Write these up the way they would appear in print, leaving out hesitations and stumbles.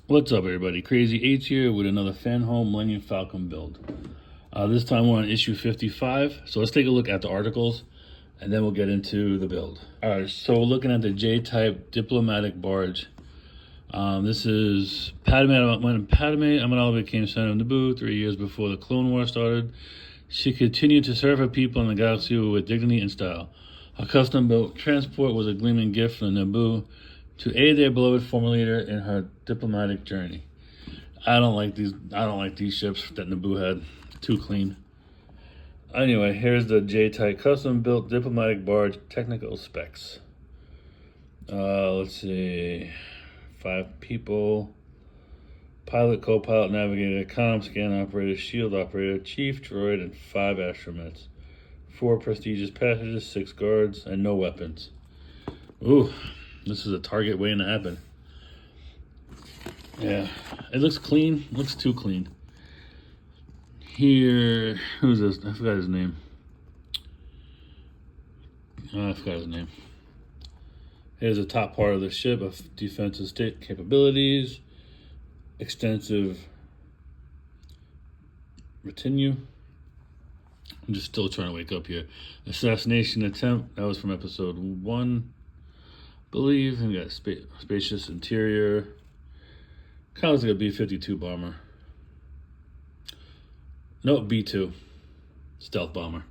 What's up, everybody? Crazy 8 here with another Fanhome Millennium Falcon build. This time we're on issue 55, so let's take a look at the articles and then we'll get into the build. Alright, so we're looking at the J-type diplomatic barge. This is when Padme Amidala became Senator of Naboo 3 years before the Clone War started. She continued to serve her people in the galaxy with dignity and style. Her custom-built transport was a gleaming gift from Naboo to aid their beloved former leader in her diplomatic journey. I don't like these ships that Naboo had. Too clean. Anyway, here's the J-type custom-built diplomatic barge technical specs. Let's see. 5 people. Pilot, co-pilot, navigator, comm, scan operator, shield operator, chief droid, and 5 astromechs. 4 prestigious passengers, 6 guards, and no weapons. Ooh, this is a target waiting to happen. Yeah, it looks clean. Looks too clean. Here, who's this? I forgot his name. Here's the top part of the ship of defensive state capabilities. Extensive retinue. I'm just still trying to wake up here. Assassination attempt. That was from episode 1, I believe. And we got spacious interior. Kind of looks like a B-52 bomber. No, B-2. Stealth bomber.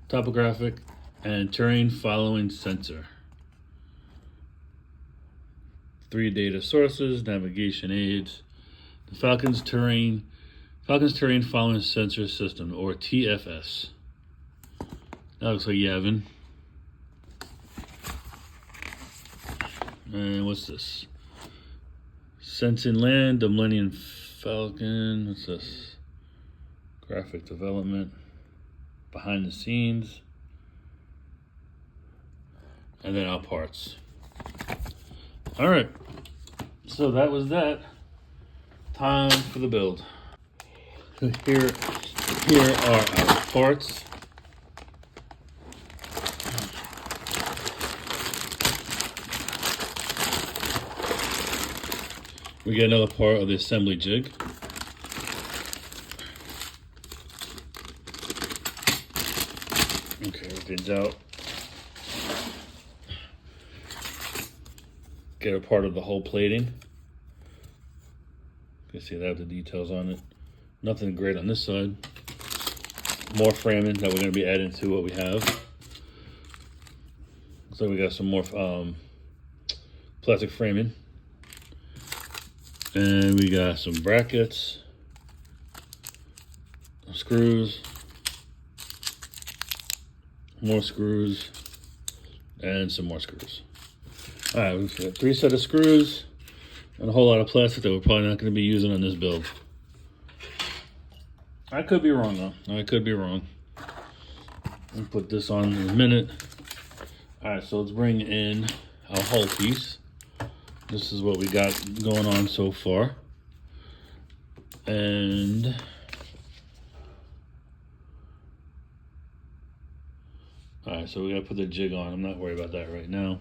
Topographic and terrain following sensor. 3 data sources, navigation aids. The Falcon's terrain following sensor system, or TFS. That looks like Yavin. And what's this? Sensing land, the Millennium Falcon. What's this? Graphic development. Behind the scenes. And then our parts. Alright. So that was that. Time for the build. Here are our parts. We get another part of the assembly jig. Okay, everything's out. Get a part of the whole plating. You can see that have the details on it. Nothing great on this side. More framing that we're going to be adding to what we have. So we got some more plastic framing. And we got some brackets, screws, more screws, and some more screws. All right, we've got 3 sets of screws and a whole lot of plastic that we're probably not going to be using on this build. I could be wrong, though. I could be wrong. I'll put this on in a minute. All right, so let's bring in our hull piece. This is what we got going on so far. And all right, so we gotta put the jig on. I'm not worried about that right now.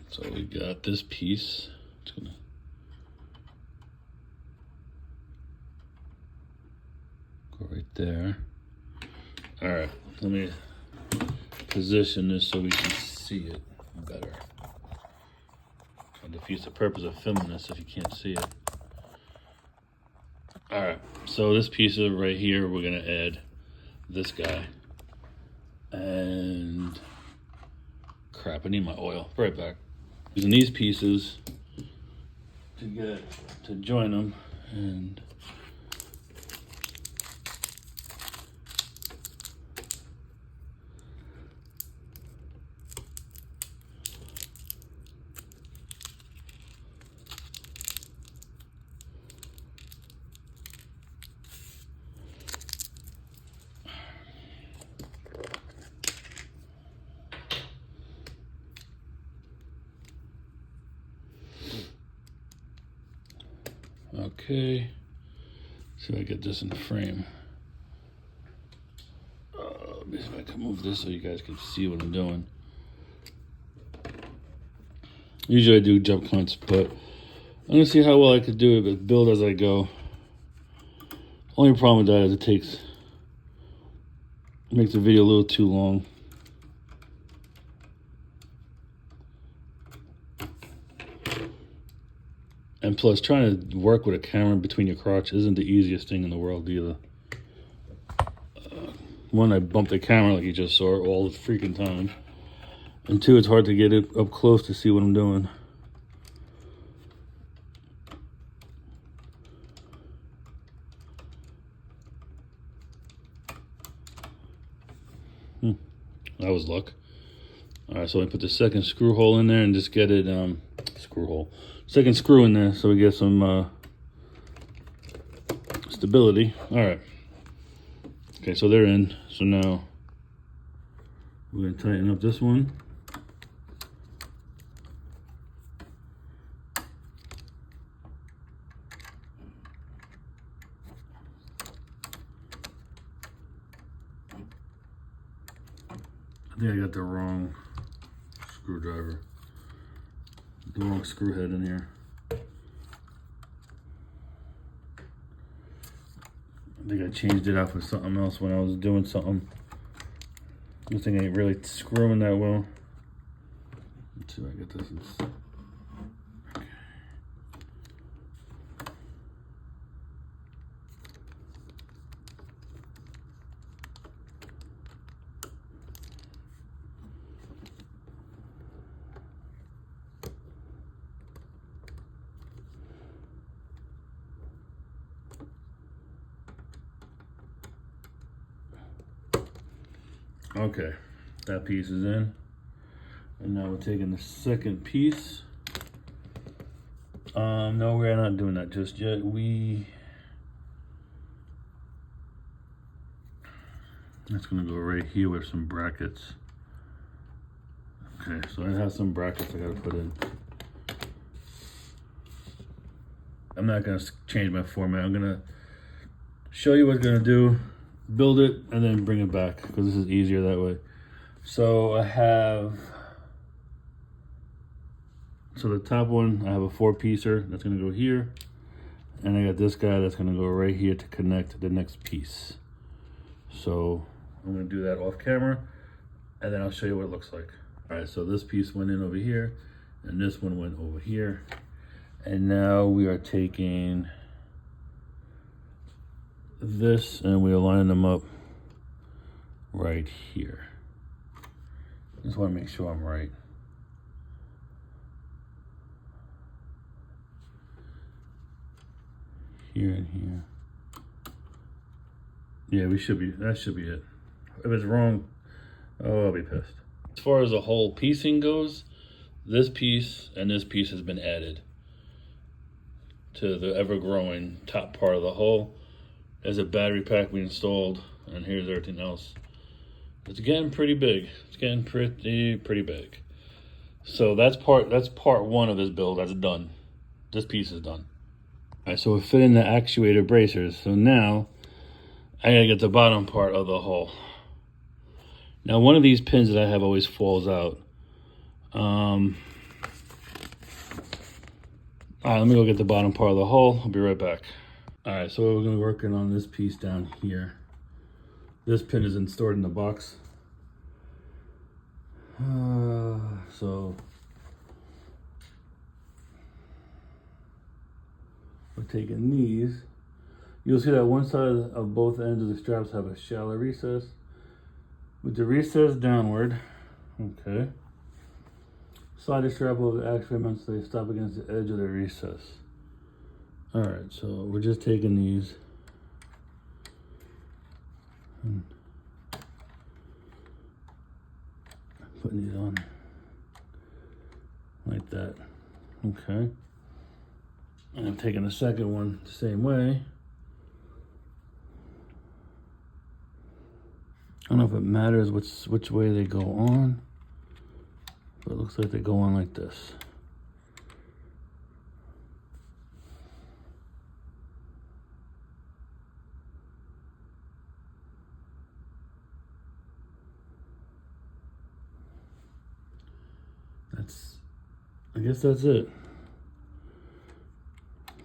So we got this piece. It's gonna go right there. All right, let me position this so we can see it better. It defeats the purpose of filming this if you can't see it. All right, so this piece of right here, we're gonna add this guy. And crap, I need my oil. Right back. Using these pieces to join them, and Okay. See if I get this in frame. Let me see if I can move this so you guys can see what I'm doing. Usually I do jump cuts, but I'm gonna see how well I could do it, but build as I go. Only problem with that is it makes the video a little too long. And plus, trying to work with a camera between your crotch isn't the easiest thing in the world either. One, I bump the camera like you just saw all the freaking time. And two, it's hard to get it up close to see what I'm doing. That was luck. All right, so I put the second screw hole in there and just get it, second screw in there so we get some stability. All right. Okay, so they're in. So now we're gonna tighten up this one. I think I got the wrong screwdriver. The wrong screw head in here. I think I changed it out for something else when I was doing something. This thing ain't really screwing that well. Let's see if I get this. Okay, that piece is in. And now we're taking the second piece. No, we're not doing that just yet. That's gonna go right here with some brackets. Okay, so I have some brackets I gotta put in. I'm not gonna change my format. I'm gonna show you what I'm gonna do, build it, and then bring it back because this is easier that way. So the top one, I have a 4-piecer that's gonna go here. And I got this guy that's gonna go right here to connect the next piece. So I'm gonna do that off camera and then I'll show you what it looks like. All right, so this piece went in over here and this one went over here. And now we are taking this and we are lining them up right here. Just wanna make sure I'm right. Here and here. Yeah, that should be it. If it's wrong, oh, I'll be pissed. As far as the whole piecing goes, this piece and this piece has been added to the ever-growing top part of the hull. There's a battery pack we installed, and here's everything else. It's getting pretty big. It's getting pretty big. So that's part one of this build. That's done. This piece is done. All right, so we're fitting the actuator bracers. So now I gotta get the bottom part of the hull. Now one of these pins that I have always falls out. All right, let me go get the bottom part of the hull. I'll be right back. All right, so we're gonna be working on this piece down here. This pin is stored in the box. So we're taking these. You'll see that one side of both ends of the straps have a shallow recess. With the recess downward, okay. Slide the strap over the actuator mounts so they stop against the edge of the recess. All right, so we're just taking these and putting these on like that, okay. And I'm taking the second one the same way. I don't know if it matters which way they go on, but it looks like they go on like this. I guess that's it.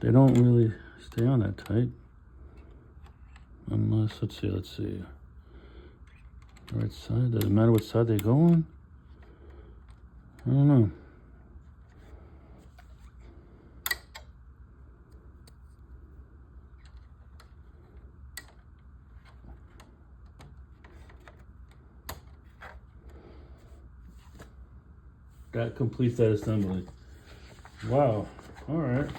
They don't really stay on that tight. Unless, let's see. Right side, doesn't matter what side they go on. I don't know. That completes that assembly. Wow, all right.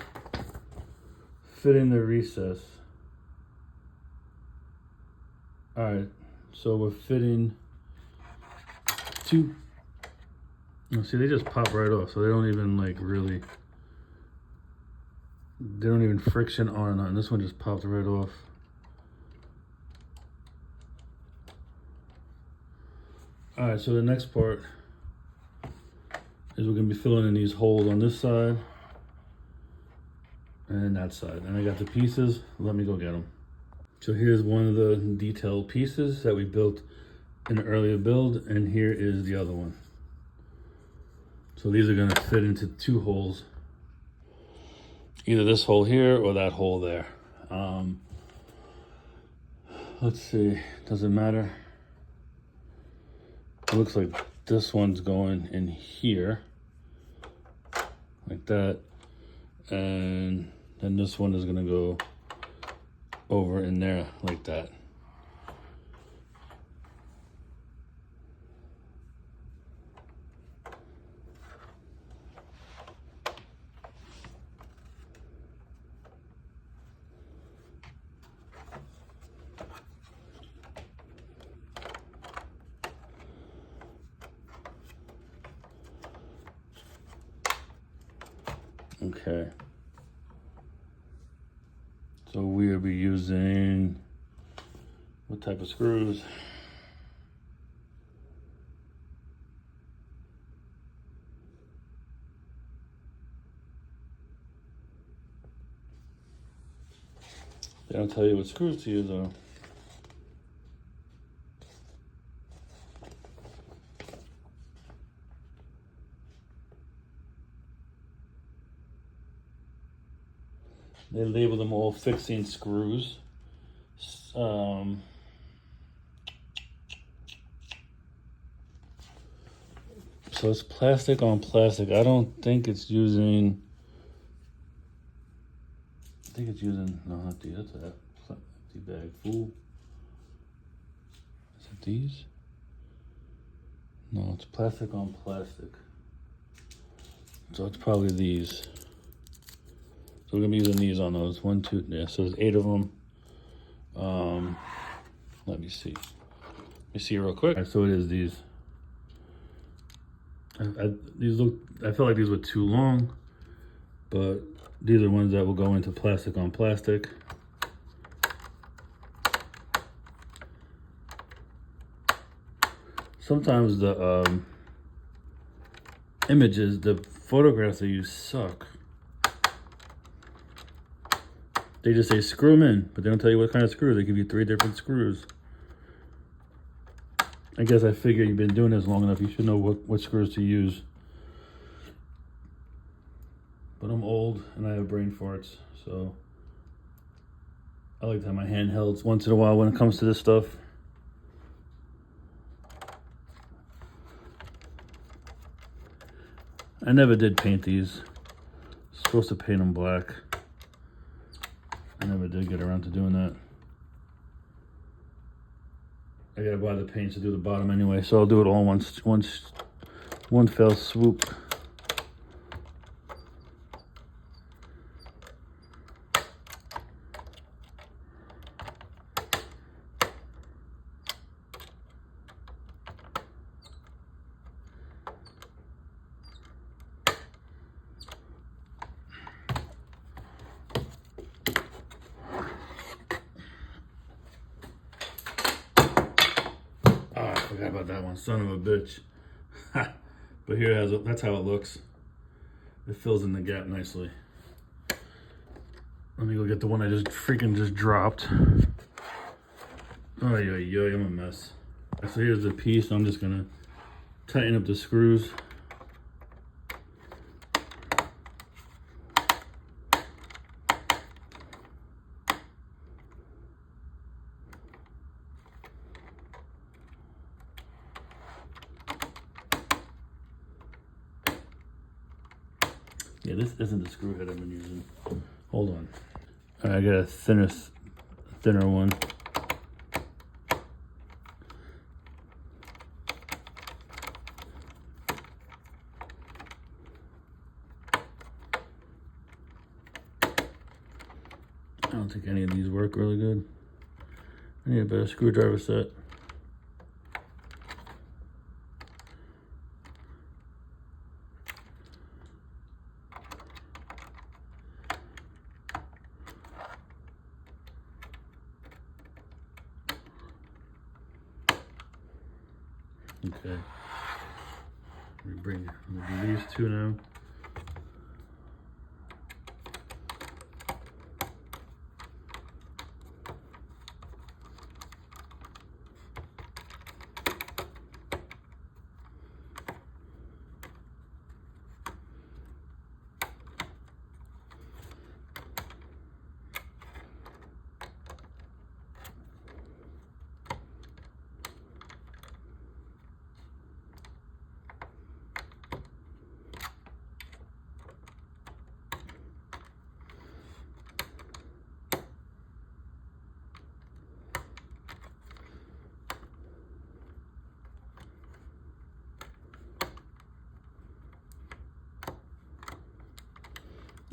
Fitting the recess. All right, so we're fitting two. Oh, see, they just pop right off, so they don't even like really, they don't even friction on or nothing. This one just popped right off. All right, so the next part is we're gonna be filling in these holes on this side and that side. And I got the pieces, let me go get them. So here's one of the detailed pieces that we built in an earlier build, and here is the other one. So these are gonna fit into two holes, either this hole here or that hole there. Let's see, does it matter? It looks like this one's going in here, like that, and then this one is gonna go over in there, like that. Okay. So we'll be using, what type of screws? They don't tell you what screws to use though. They label them all fixing screws. So it's plastic on plastic. I don't think it's using, I think it's using, no, not these, that's an empty bag, fool. Is it these? No, it's plastic on plastic. So it's probably these. So we're gonna be using these on those. 1, 2, yeah, so there's 8 of them. Let me see. Let me see real quick. Right, so it is these. These look, I felt like these were too long, but these are ones that will go into plastic on plastic. Sometimes the images, the photographs that you suck. They just say screw them in, but they don't tell you what kind of screw. They give you 3 different screws. I guess I figure you've been doing this long enough, you should know what screws to use. But I'm old and I have brain farts, so I like to have my handhelds once in a while when it comes to this stuff. I never did paint these. Supposed to paint them black. I never did get around to doing that. I gotta buy the paints to do the bottom anyway, so I'll do it all one fell swoop. I forgot about that one, son of a bitch. But here it has, that's how it looks. It fills in the gap nicely. Let me go get the one I just dropped. Oh yeah, I'm a mess. So here's the piece. I'm just gonna tighten up the screws. Yeah, this isn't the screw head I've been using. Hold on. All right, I got a thinner one. I don't think any of these work really good. I need a better screwdriver set. Okay. Let me do these two now.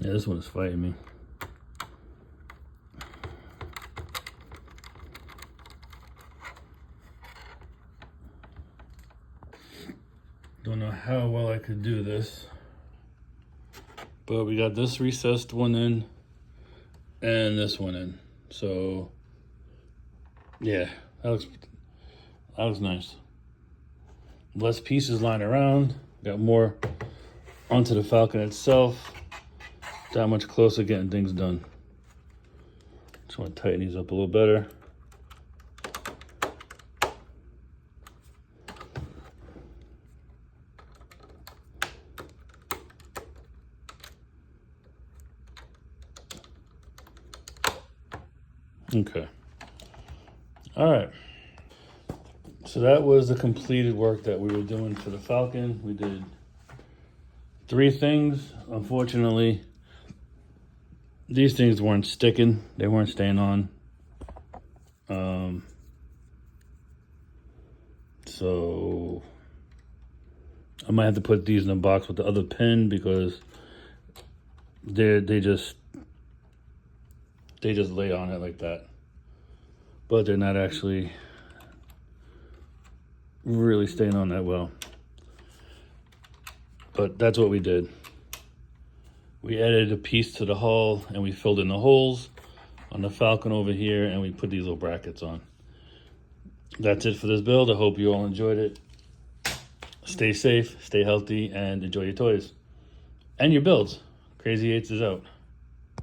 Yeah, this one is fighting me. Don't know how well I could do this, but we got this recessed one in and this one in. So yeah, that looks nice. Less pieces lying around. Got more onto the Falcon itself. That much closer getting things done. Just want to tighten these up a little better. Okay. All right. So that was the completed work that we were doing for the Falcon. We did 3 things. Unfortunately, these things weren't sticking. They weren't staying on. So I might have to put these in a box with the other pin because they just lay on it like that. But they're not actually really staying on that well. But that's what we did. We added a piece to the hull and we filled in the holes on the Falcon over here and we put these little brackets on. That's it for this build. I hope you all enjoyed it. Stay safe, stay healthy, and enjoy your toys and your builds. Crazy Eights is out.